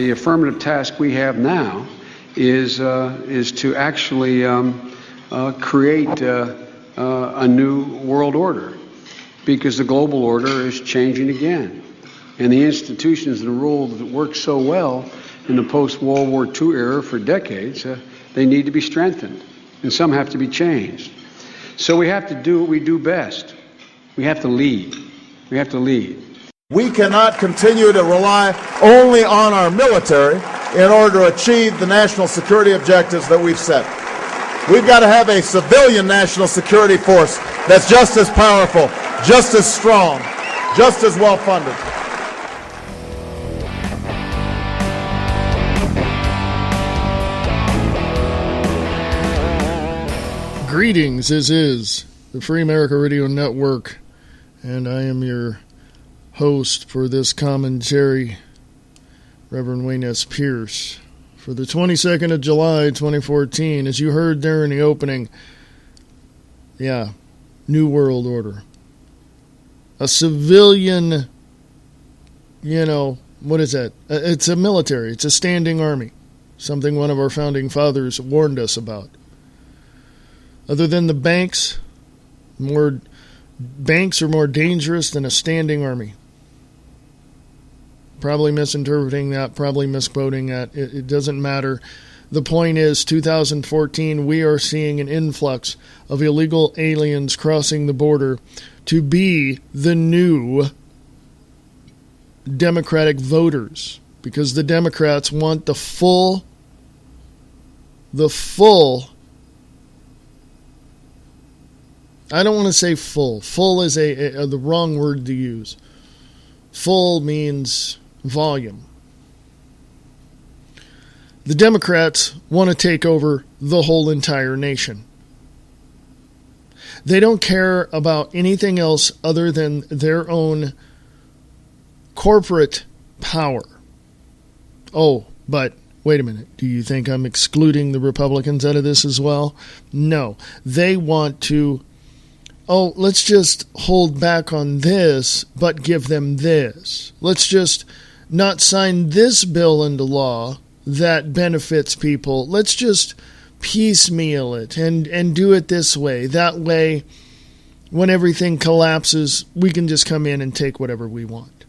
the affirmative task we have now is to actually create a new world order, because the global order is changing again. And the institutions and the rules that worked so well in the post-World War II era for decades, they need to be strengthened, and some have to be changed. So we have to do what we do best. We have to lead. We have to lead. We cannot continue to rely only on our military in order to achieve the national security objectives that we've set. We've got to have a civilian national security force that's just as powerful, just as strong, just as well funded. Greetings, this is the Free America Radio Network, and I am your host for this commentary, Reverend Wayne S. Pierce, for the 22nd of July, 2014. As you heard there in the opening, New World Order. A civilian, what is that? It's a military. It's a standing army. Something one of our founding fathers warned us about. Other than the banks, banks are more dangerous than a standing army. Probably misinterpreting that, probably misquoting that. It doesn't matter. The point is, 2014, we are seeing an influx of illegal aliens crossing the border to be the new Democratic voters, because the Democrats want the full, I don't want to say full. Full is the wrong word to use. Full means volume. The Democrats want to take over the whole entire nation. They don't care about anything else other than their own corporate power. Oh, but wait a minute. Do you think I'm excluding the Republicans out of this as well? No. They want to, let's just hold back on this, but give them this. Let's just not sign this bill into law that benefits people. Let's just piecemeal it and do it this way. That way, when everything collapses, we can just come in and take whatever we want.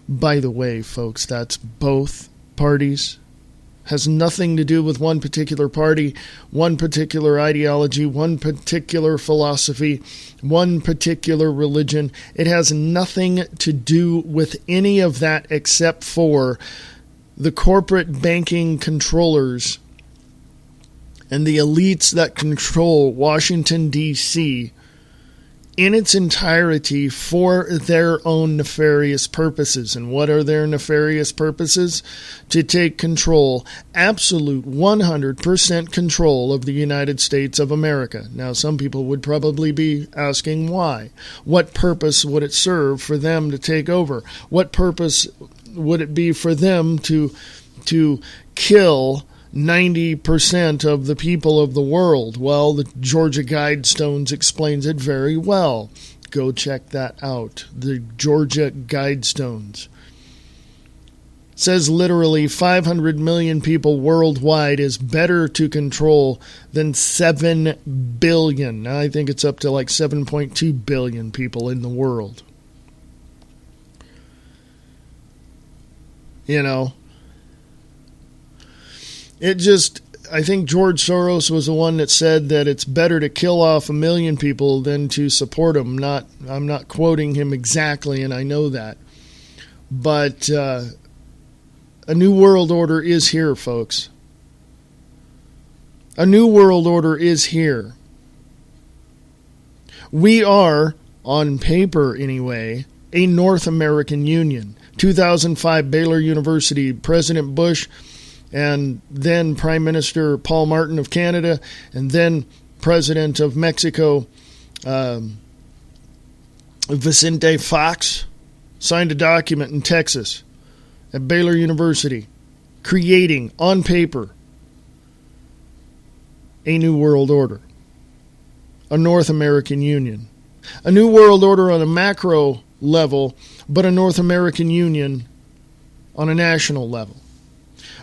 By the way, folks, that's both parties. Has nothing to do with one particular party, one particular ideology, one particular philosophy, one particular religion. It has nothing to do with any of that except for the corporate banking controllers and the elites that control Washington, D.C. in its entirety for their own nefarious purposes. And what are their nefarious purposes? To take control, absolute 100% control of the United States of America. Now, some people would probably be asking why. What purpose would it serve for them to take over? What purpose would it be for them to kill 90% of the people of the world? Well, the Georgia Guidestones explains it very well. Go check that out. The Georgia Guidestones says literally 500 million people worldwide is better to control than 7 billion. Now, I think it's up to like 7.2 billion people in the world. I think George Soros was the one that said that it's better to kill off 1 million people than to support them. I'm not quoting him exactly, and I know that. But a new world order is here, folks. A new world order is here. We are, on paper anyway, a North American Union. 2005 Baylor University, President Bush, and then Prime Minister Paul Martin of Canada, and then President of Mexico, Vicente Fox, signed a document in Texas at Baylor University creating, on paper, a new world order, a North American Union, a new world order on a macro level, but a North American Union on a national level,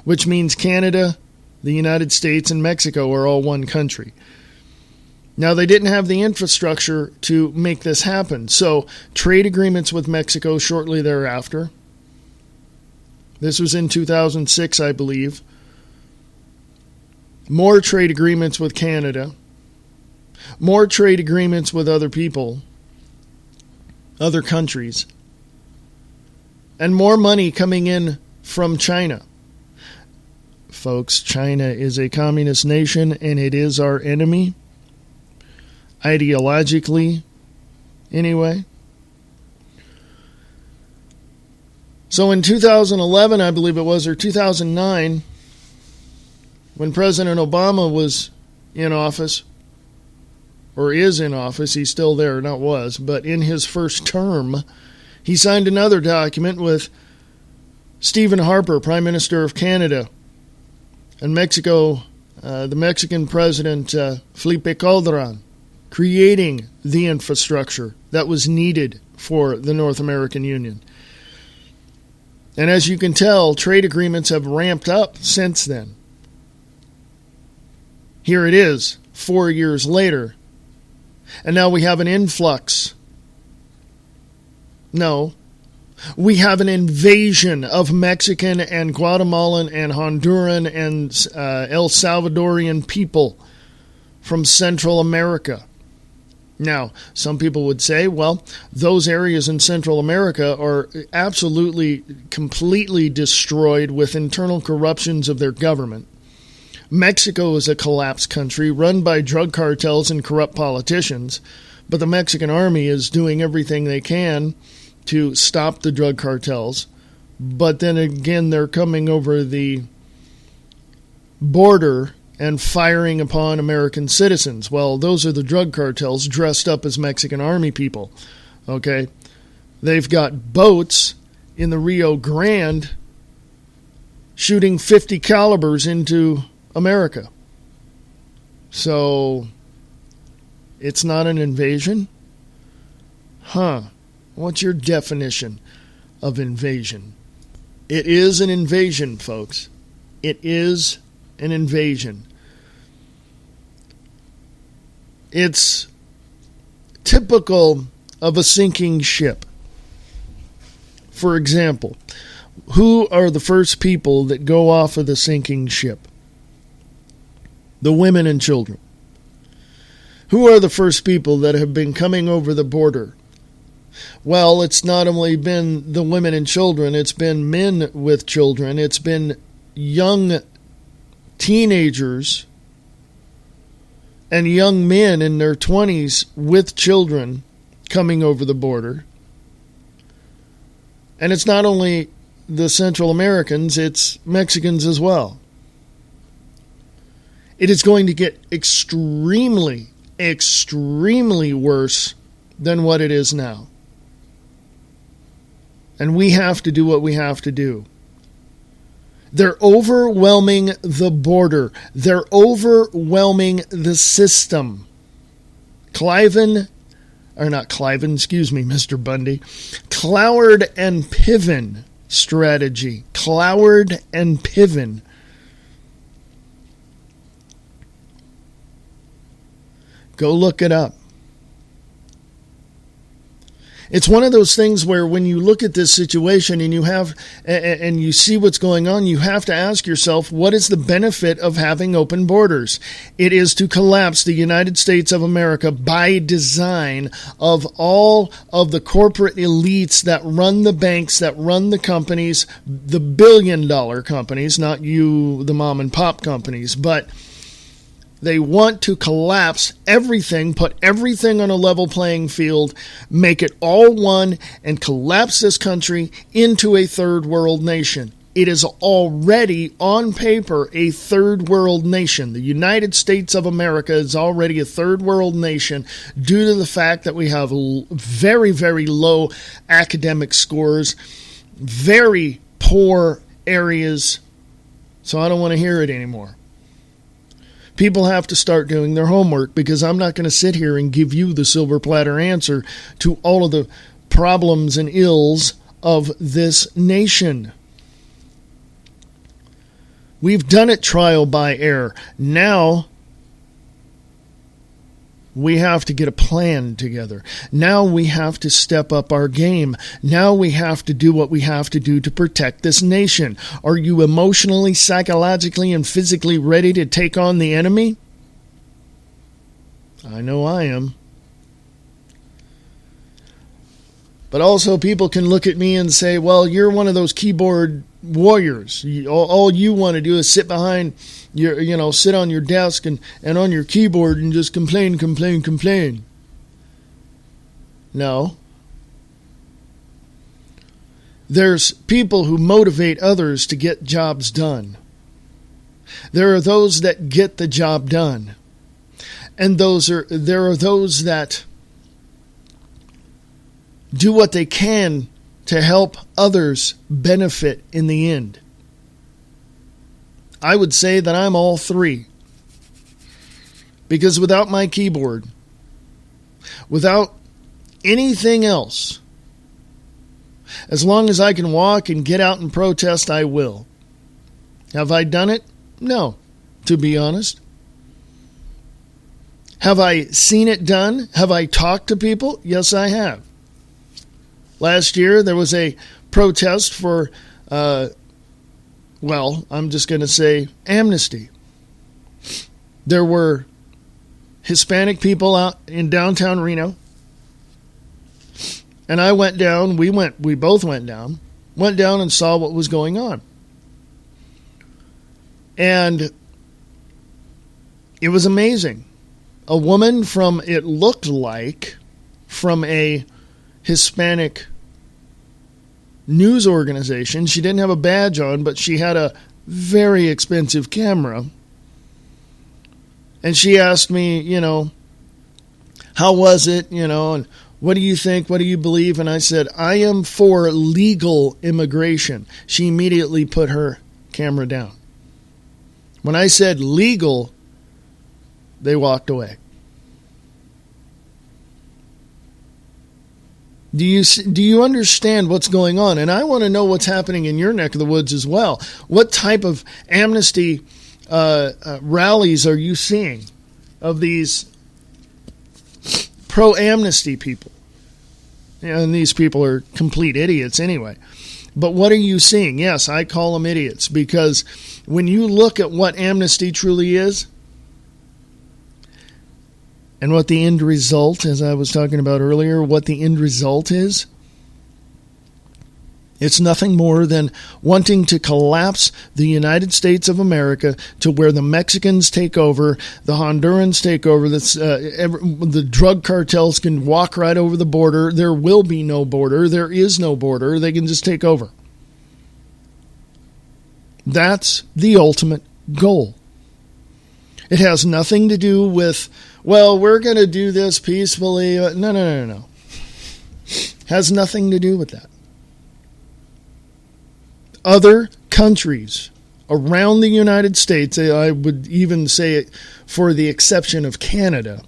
which means Canada, the United States, and Mexico are all one country. Now, they didn't have the infrastructure to make this happen, so trade agreements with Mexico shortly thereafter. This was in 2006, I believe. More trade agreements with Canada. More trade agreements with other people, other countries. And more money coming in from China. Folks, China is a communist nation, and it is our enemy. Ideologically, anyway. So in 2011, I believe it was, or 2009, when President Obama was in office, or is in office, he's still there, not was, but in his first term, he signed another document with Stephen Harper, Prime Minister of Canada, and Mexico, the Mexican President Felipe Calderon, creating the infrastructure that was needed for the North American Union. And as you can tell, trade agreements have ramped up since then. Here it is, 4 years later, and now we have an influx. No, we have an invasion of Mexican and Guatemalan and Honduran and El Salvadorian people from Central America. Now, some people would say, well, those areas in Central America are absolutely, completely destroyed with internal corruptions of their government. Mexico is a collapsed country run by drug cartels and corrupt politicians, but the Mexican army is doing everything they can to stop the drug cartels. But then again, they're coming over the border and firing upon American citizens. Well, those are the drug cartels dressed up as Mexican army people. Okay? They've got boats in the Rio Grande shooting 50 calibers into America. So, it's not an invasion? Huh. What's your definition of invasion? It is an invasion, folks. It is an invasion. It's typical of a sinking ship. For example, who are the first people that go off of the sinking ship? The women and children. Who are the first people that have been coming over the border? Well, it's not only been the women and children, it's been men with children, it's been young teenagers and young men in their 20s with children coming over the border. And it's not only the Central Americans, it's Mexicans as well. It is going to get extremely, extremely worse than what it is now. And we have to do what we have to do. They're overwhelming the border. They're overwhelming the system. Mr. Bundy. Cloward and Piven strategy. Cloward and Piven. Go look it up. It's one of those things where when you look at this situation and you see what's going on, you have to ask yourself, what is the benefit of having open borders? It is to collapse the United States of America by design of all of the corporate elites that run the banks, that run the companies, the billion-dollar companies, not you, the mom-and-pop companies, but they want to collapse everything, put everything on a level playing field, make it all one, and collapse this country into a third world nation. It is already, on paper, a third world nation. The United States of America is already a third world nation due to the fact that we have very, very low academic scores, very poor areas. So I don't want to hear it anymore. People have to start doing their homework, because I'm not going to sit here and give you the silver platter answer to all of the problems and ills of this nation. We've done it trial by error. Now we have to get a plan together. Now we have to step up our game. Now we have to do what we have to do to protect this nation. Are you emotionally, psychologically, and physically ready to take on the enemy? I know I am. But also people can look at me and say, well, you're one of those keyboard warriors. All you want to do is sit behind sit on your desk and on your keyboard and just complain. No. There's people who motivate others to get jobs done. There are those that get the job done. And there are those that do what they can to help others benefit in the end. I would say that I'm all three. Because without my keyboard, without anything else, as long as I can walk and get out and protest, I will. Have I done it? No, to be honest. Have I seen it done? Have I talked to people? Yes, I have. Last year, there was a protest for, I'm just going to say amnesty. There were Hispanic people out in downtown Reno. And I went down, we both went down and saw what was going on. And it was amazing. A woman it looked like from a Hispanic news organization. She didn't have a badge on, but she had a very expensive camera. And she asked me, how was it, and what do you think? What do you believe? And I said, I am for legal immigration. She immediately put her camera down. When I said legal, they walked away. Do you understand what's going on? And I want to know what's happening in your neck of the woods as well. What type of amnesty rallies are you seeing of these pro-amnesty people? And these people are complete idiots anyway. But what are you seeing? Yes, I call them idiots because when you look at what amnesty truly is, and what the end result, as I was talking about earlier, what the end result is, it's nothing more than wanting to collapse the United States of America to where the Mexicans take over, the Hondurans take over, the drug cartels can walk right over the border. There will be no border. There is no border. They can just take over. That's the ultimate goal. It has nothing to do with, we're going to do this peacefully. No. Has nothing to do with that. Other countries around the United States, I would even say it for the exception of Canada,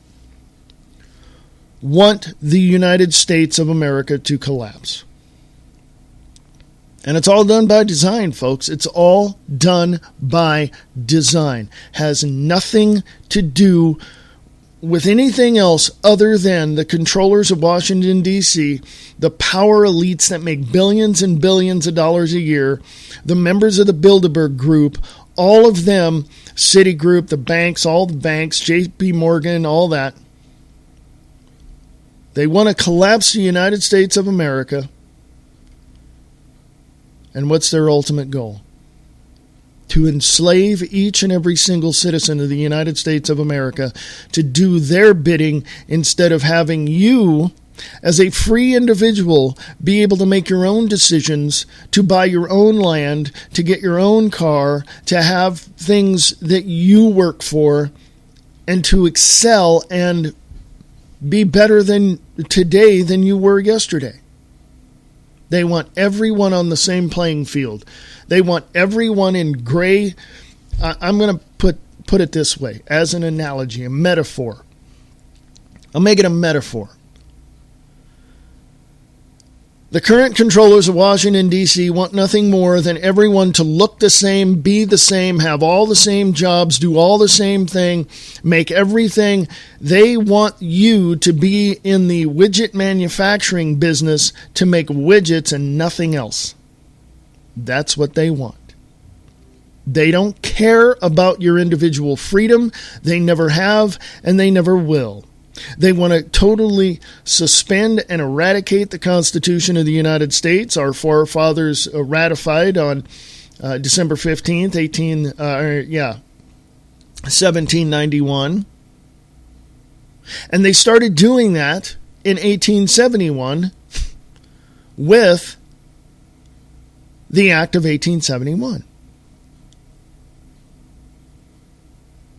want the United States of America to collapse. And it's all done by design, folks. It's all done by design. Has nothing to do with anything else other than the controllers of Washington, D.C., the power elites that make billions and billions of dollars a year, the members of the Bilderberg Group, all of them, Citigroup, the banks, all the banks, J.P. Morgan, all that. They want to collapse the United States of America. And what's their ultimate goal? To enslave each and every single citizen of the United States of America to do their bidding instead of having you, as a free individual, be able to make your own decisions, to buy your own land, to get your own car, to have things that you work for, and to excel and be better than today than you were yesterday. They want everyone on the same playing field. They want everyone in gray. I'm going to put it this way, as an analogy, a metaphor. I'll make it a metaphor. The current controllers of Washington, D.C. want nothing more than everyone to look the same, be the same, have all the same jobs, do all the same thing, make everything. They want you to be in the widget manufacturing business to make widgets and nothing else. That's what they want. They don't care about your individual freedom. They never have, and they never will. They want to totally suspend and eradicate the Constitution of the United States. Our forefathers ratified on December 15th, 1791. And they started doing that in 1871 with the Act of 1871.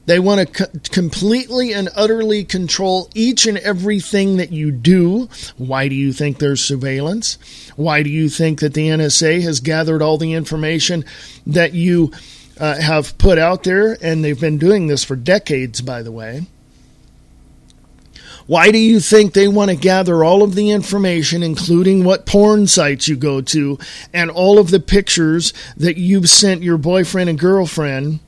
They want to completely and utterly control each and everything that you do. Why do you think there's surveillance? Why do you think that the NSA has gathered all the information that you have put out there? And they've been doing this for decades, by the way. Why do you think they want to gather all of the information, including what porn sites you go to, and all of the pictures that you've sent your boyfriend and girlfriend?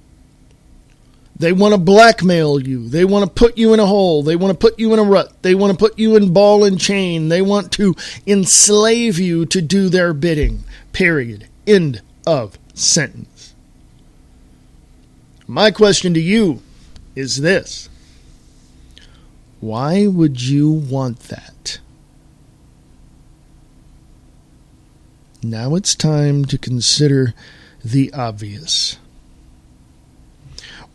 They want to blackmail you. They want to put you in a hole. They want to put you in a rut. They want to put you in ball and chain. They want to enslave you to do their bidding. Period. End of sentence. My question to you is this. Why would you want that? Now it's time to consider the obvious.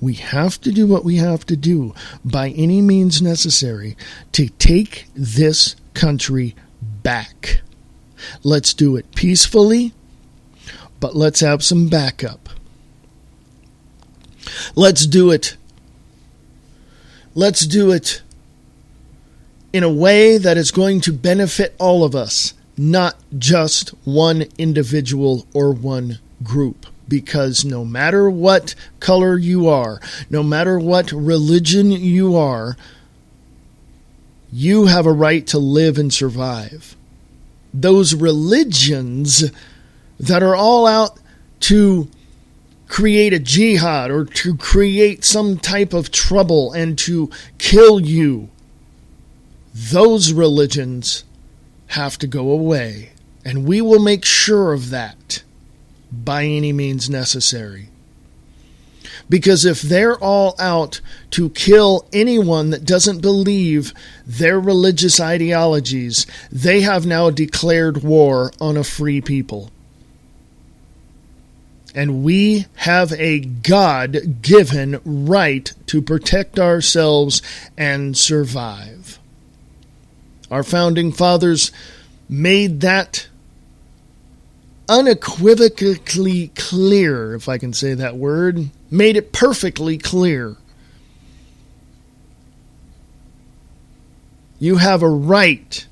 We have to do what we have to do by any means necessary to take this country back. Let's do it peacefully, but let's have some backup. Let's do it. Let's do it in a way that is going to benefit all of us, not just one individual or one group. Because no matter what color you are, no matter what religion you are, you have a right to live and survive. Those religions that are all out to create a jihad or to create some type of trouble and to kill you, those religions have to go away. And we will make sure of that by any means necessary. Because if they're all out to kill anyone that doesn't believe their religious ideologies, they have now declared war on a free people. And we have a God-given right to protect ourselves and survive. Our founding fathers made that unequivocally clear, if I can say that word, made it perfectly clear. You have a right.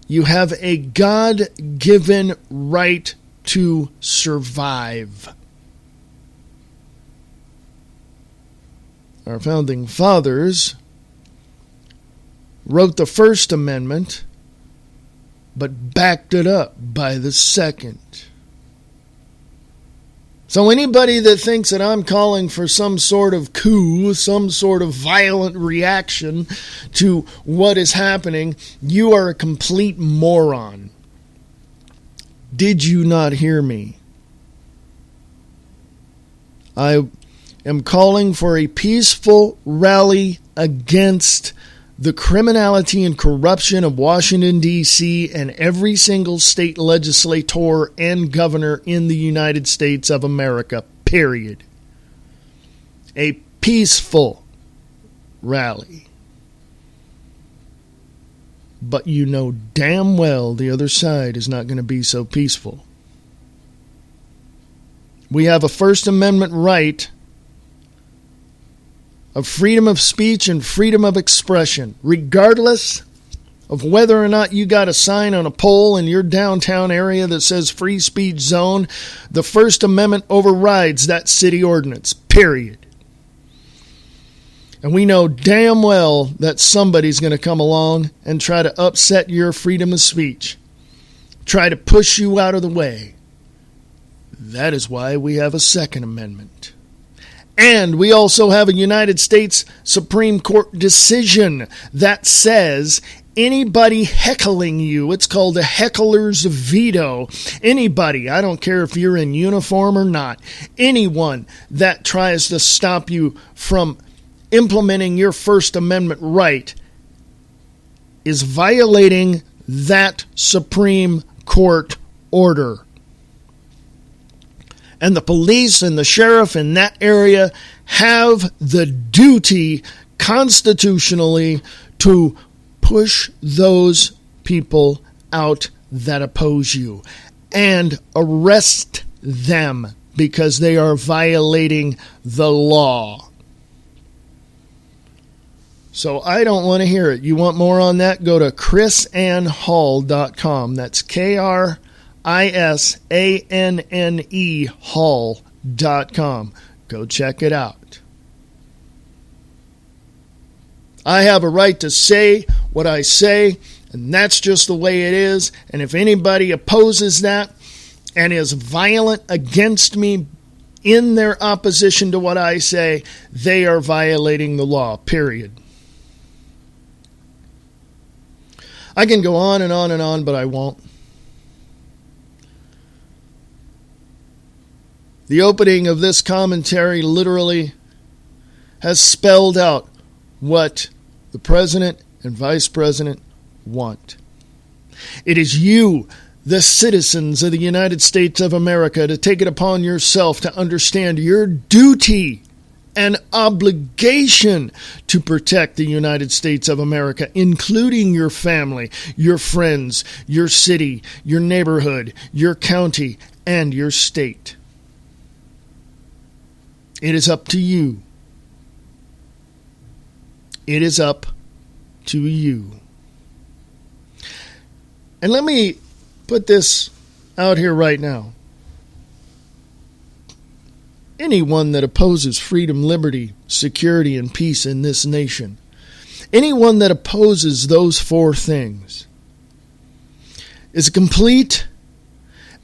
You have a God-given right to survive. Our founding fathers wrote the First Amendment, but backed it up by the Second. So anybody that thinks that I'm calling for some sort of coup, some sort of violent reaction to what is happening, you are a complete moron. Did you not hear me? I am calling for a peaceful rally against the criminality and corruption of Washington, D.C. and every single state legislator and governor in the United States of America, period. A peaceful rally. But you know damn well the other side is not going to be so peaceful. We have a First Amendment right of freedom of speech and freedom of expression, regardless of whether or not you got a sign on a pole in your downtown area that says free speech zone. The First Amendment overrides that city ordinance, period. And we know damn well that somebody's going to come along and try to upset your freedom of speech, try to push you out of the way. That is why we have a Second Amendment. And we also have a United States Supreme Court decision that says anybody heckling you, it's called a heckler's veto. Anybody, I don't care if you're in uniform or not, anyone that tries to stop you from implementing your First Amendment right is violating that Supreme Court order. And the police and the sheriff in that area have the duty constitutionally to push those people out that oppose you and arrest them because they are violating the law. So I don't want to hear it. You want more on that? Go to chrisannehall.com. That's KRISANNE Hall.com. Go check it out. I have a right to say what I say, and that's just the way it is. And if anybody opposes that and is violent against me in their opposition to what I say, they are violating the law, period. I can go on and on and on, but I won't. The opening of this commentary literally has spelled out what the president and vice president want. It is you, the citizens of the United States of America, to take it upon yourself to understand your duty and obligation to protect the United States of America, including your family, your friends, your city, your neighborhood, your county, and your state. It is up to you. It is up to you. And let me put this out here right now. Anyone that opposes freedom, liberty, security, and peace in this nation, anyone that opposes those four things, is a complete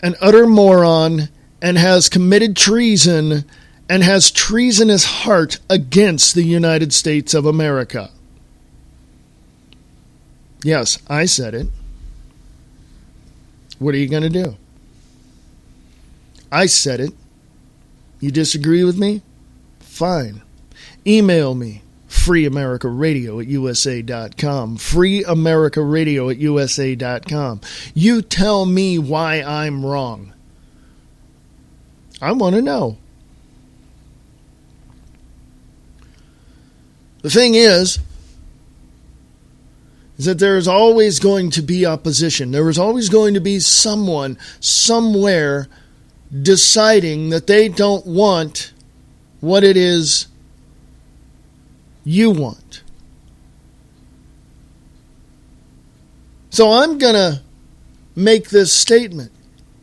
and utter moron and has committed treason and has treasonous heart against the United States of America. Yes, I said it. What are you going to do? I said it. You disagree with me? Fine. Email me, freeamericaradio@usa.com. freeamericaradio@usa.com. You tell me why I'm wrong. I want to know. The thing is that there is always going to be opposition. There is always going to be someone, somewhere, deciding that they don't want what it is you want. So I'm going to make this statement.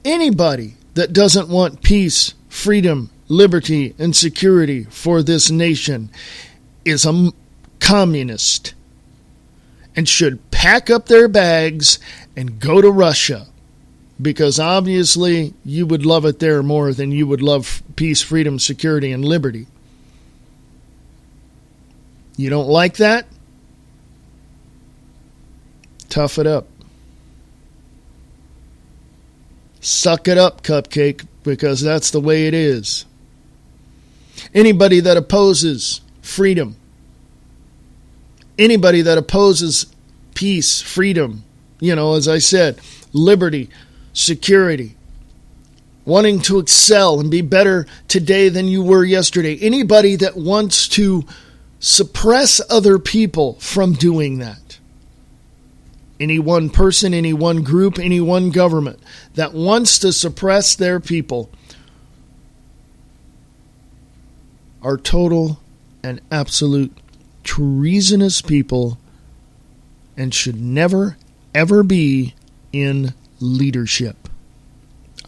Anybody that doesn't want peace, freedom, liberty, and security for this nation is a communist and should pack up their bags and go to Russia. Because obviously you would love it there more than you would love peace, freedom, security, and liberty. You don't like that? Tough it up. Suck it up, cupcake, because that's the way it is. Anybody that opposes freedom, anybody that opposes peace, freedom, as I said, liberty, security, wanting to excel and be better today than you were yesterday. Anybody that wants to suppress other people from doing that. Any one person, any one group, any one government that wants to suppress their people are total and absolute treasonous people and should never, ever be in leadership.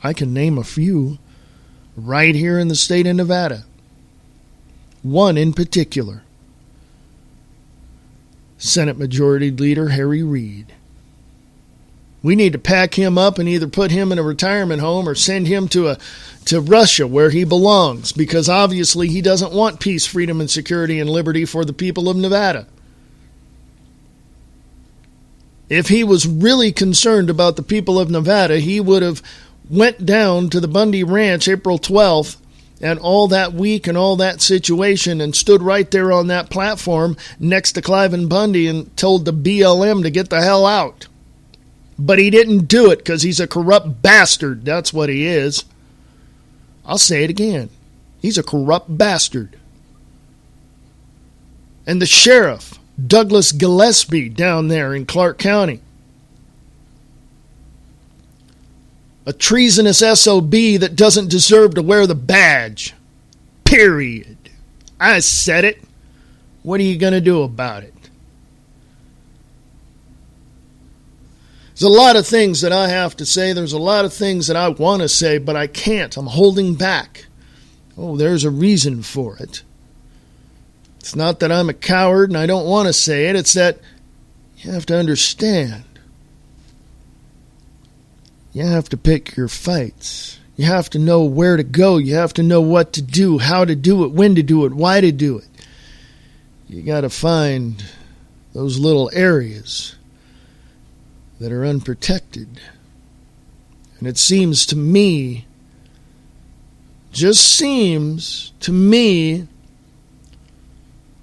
I can name a few right here in the state of Nevada. One in particular, Senate Majority Leader Harry Reid. We need to pack him up and either put him in a retirement home or send him to Russia where he belongs, because obviously he doesn't want peace, freedom, and security and liberty for the people of Nevada. If he was really concerned about the people of Nevada, he would have went down to the Bundy Ranch April 12th and all that week and all that situation and stood right there on that platform next to Cliven Bundy and told the BLM to get the hell out. But he didn't do it because he's a corrupt bastard. That's what he is. I'll say it again. He's a corrupt bastard. And the sheriff, Douglas Gillespie, down there in Clark County, a treasonous SOB that doesn't deserve to wear the badge. Period. I said it. What are you going to do about it? There's a lot of things that I have to say. There's a lot of things that I want to say, but I can't. I'm holding back. Oh, there's a reason for it. It's not that I'm a coward and I don't want to say it. It's that you have to understand. You have to pick your fights. You have to know where to go. You have to know what to do, how to do it, when to do it, why to do it. You got to find those little areas that are unprotected. And it seems to me, just seems to me,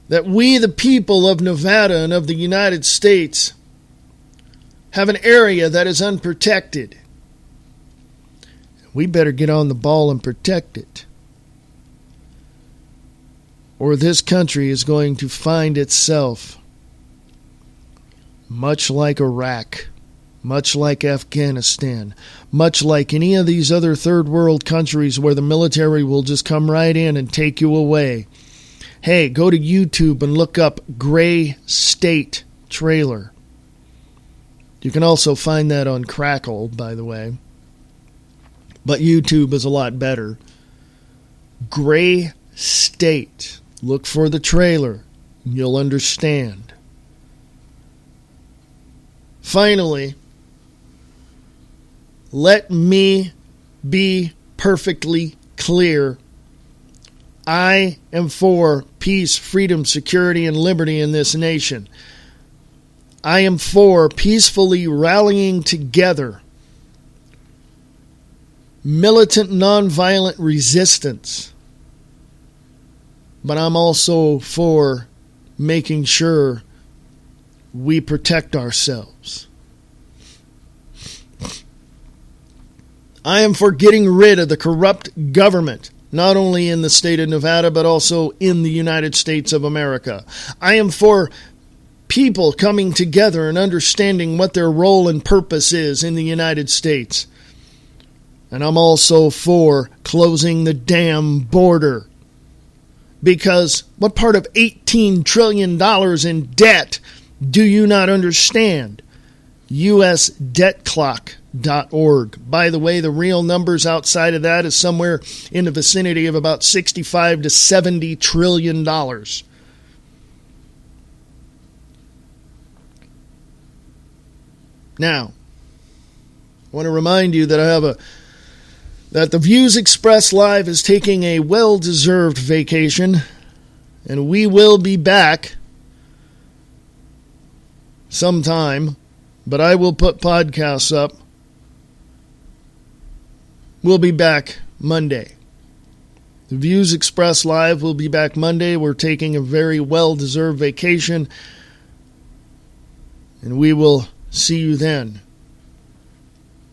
that we, the people of Nevada and of the United States, have an area that is unprotected. We better get on the ball and protect it, or this country is going to find itself much like Iraq, much like Afghanistan, much like any of these other third world countries where the military will just come right in and take you away. Hey, go to YouTube and look up Gray State trailer. You can also find that on Crackle, by the way. But YouTube is a lot better. Gray State. Look for the trailer. You'll understand. Finally, let me be perfectly clear. I am for peace, freedom, security, and liberty in this nation. I am for peacefully rallying together, militant, nonviolent resistance. But I'm also for making sure we protect ourselves. I am for getting rid of the corrupt government, not only in the state of Nevada, but also in the United States of America. I am for people coming together and understanding what their role and purpose is in the United States. And I'm also for closing the damn border. Because what part of $18 trillion in debt do you not understand? USDebtClock.org. By the way, the real numbers outside of that is somewhere in the vicinity of about $65 to $70 trillion. Now, I want to remind you that that the Views Express Live is taking a well-deserved vacation, and we will be back sometime, but I will put podcasts up. We'll be back Monday. The Views Express Live will be back Monday. We're taking a very well-deserved vacation, and we will see you then.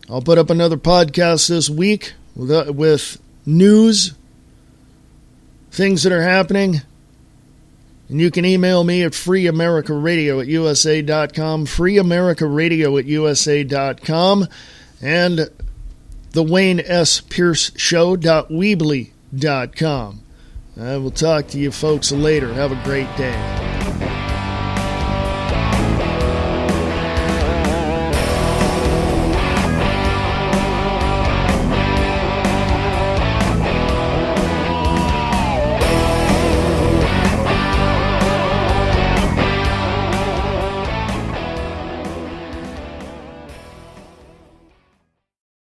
I'll put up another podcast this week with news, things that are happening. And you can email me at freeamericaradio@usa.com, freeamericaradio@usa.com, and the Wayne S. Pierce Show.weebly.com. I will talk to you folks later. Have a great day.